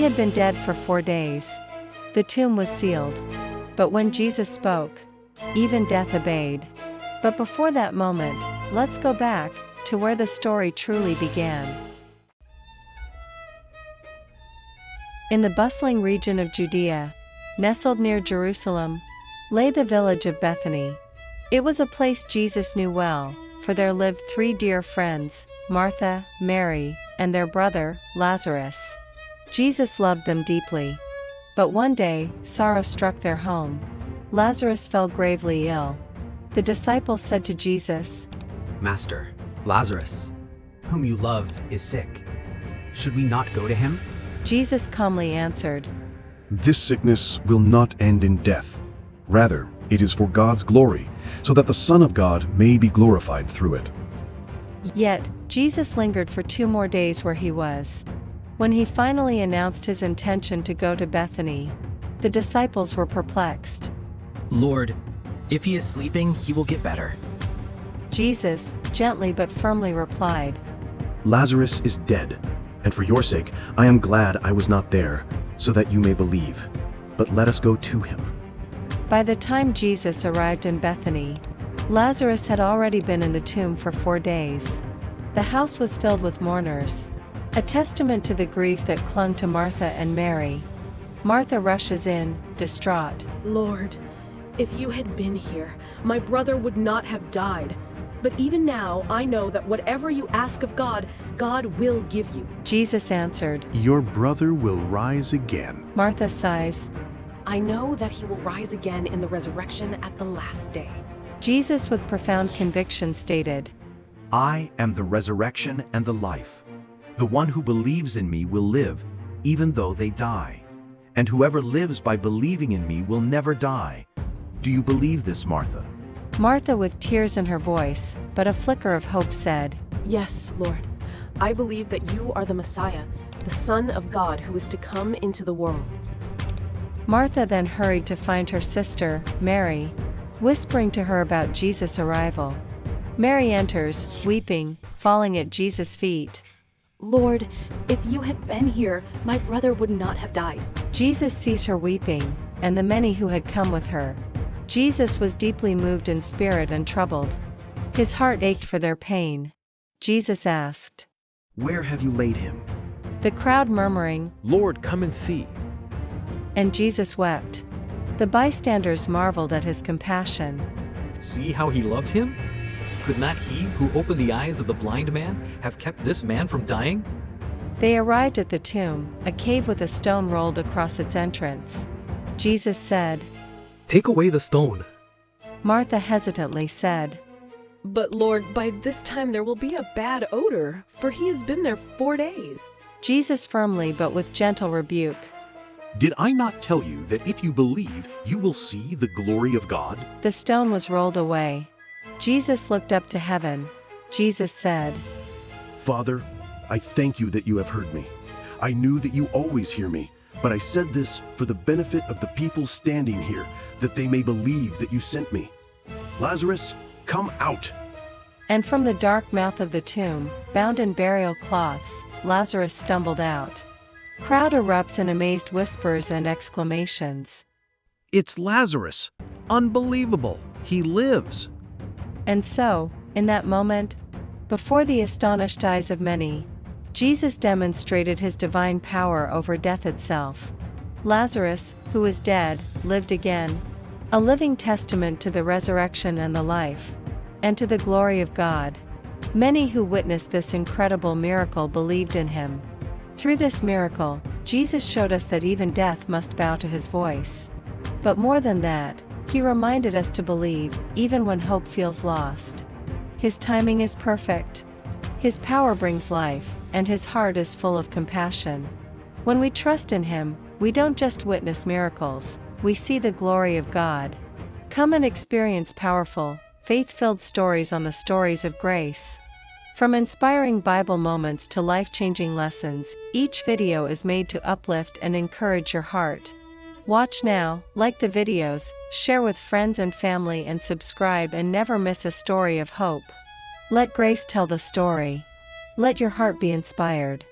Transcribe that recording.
had been dead for 4 days. The tomb was sealed. But when Jesus spoke, even death obeyed. But before that moment, let's go back to where the story truly began. In the bustling region of Judea, nestled near Jerusalem, lay the village of Bethany. It was a place Jesus knew well, for there lived 3 dear friends, Martha, Mary, and their brother, Lazarus. Jesus loved them deeply. But one day, sorrow struck their home. Lazarus fell gravely ill. The disciples said to Jesus, "Master, Lazarus, whom you love, is sick. Should we not go to him?" Jesus calmly answered, This sickness will not end in death. Rather, it is for God's glory, so that the Son of God may be glorified through it. Yet, Jesus lingered for 2 more days where he was. When he finally announced his intention to go to Bethany, the disciples were perplexed. "Lord, if he is sleeping, he will get better." Jesus, gently but firmly replied, Lazarus is dead, and for your sake I am glad I was not there, so that you may believe. But let us go to him. By the time Jesus arrived in Bethany, Lazarus had already been in the tomb for 4 days. The house was filled with mourners, a testament to the grief that clung to Martha and Mary. Martha rushes in, distraught. Lord, if you had been here, my brother would not have died. But even now, I know that whatever you ask of God, God will give you. Jesus answered. Your brother will rise again. Martha sighs. I know that he will rise again in the resurrection at the last day. Jesus, with profound conviction, stated, I am the resurrection and the life. The one who believes in me will live, even though they die. And whoever lives by believing in me will never die. Do you believe this, Martha? Martha, with tears in her voice, but a flicker of hope, said, Yes, Lord. I believe that you are the Messiah, the Son of God who is to come into the world. Martha then hurried to find her sister, Mary, whispering to her about Jesus' arrival. Mary enters, weeping, falling at Jesus' feet. Lord, if you had been here, my brother would not have died. Jesus sees her weeping, and the many who had come with her. Jesus was deeply moved in spirit and troubled. His heart ached for their pain. Jesus asked, Where have you laid him? The crowd murmuring, Lord, come and see. And Jesus wept. The bystanders marveled at his compassion. See how he loved him? Could not he who opened the eyes of the blind man have kept this man from dying? They arrived at the tomb, a cave with a stone rolled across its entrance. Jesus said, Take away the stone. Martha hesitantly said, But Lord, by this time there will be a bad odor, for he has been there 4 days. Jesus firmly but with gentle rebuke. Did I not tell you that if you believe, you will see the glory of God? The stone was rolled away. Jesus looked up to heaven. Jesus said, Father, I thank you that you have heard me. I knew that you always hear me, but I said this for the benefit of the people standing here, that they may believe that you sent me. Lazarus, come out. And from the dark mouth of the tomb, bound in burial cloths, Lazarus stumbled out. Crowd erupts in amazed whispers and exclamations. It's Lazarus. Unbelievable. He lives. And so, in that moment, before the astonished eyes of many, Jesus demonstrated his divine power over death itself. Lazarus, who was dead, lived again, a living testament to the resurrection and the life, and to the glory of God. Many who witnessed this incredible miracle believed in him. Through this miracle, Jesus showed us that even death must bow to his voice. But more than that, he reminded us to believe, even when hope feels lost. His timing is perfect. His power brings life, and his heart is full of compassion. When we trust in him, we don't just witness miracles, we see the glory of God. Come and experience powerful, faith-filled stories on the stories of grace. From inspiring Bible moments to life-changing lessons, each video is made to uplift and encourage your heart. Watch now, like the videos, share with friends and family, and subscribe and never miss a story of hope. Let grace tell the story. Let your heart be inspired.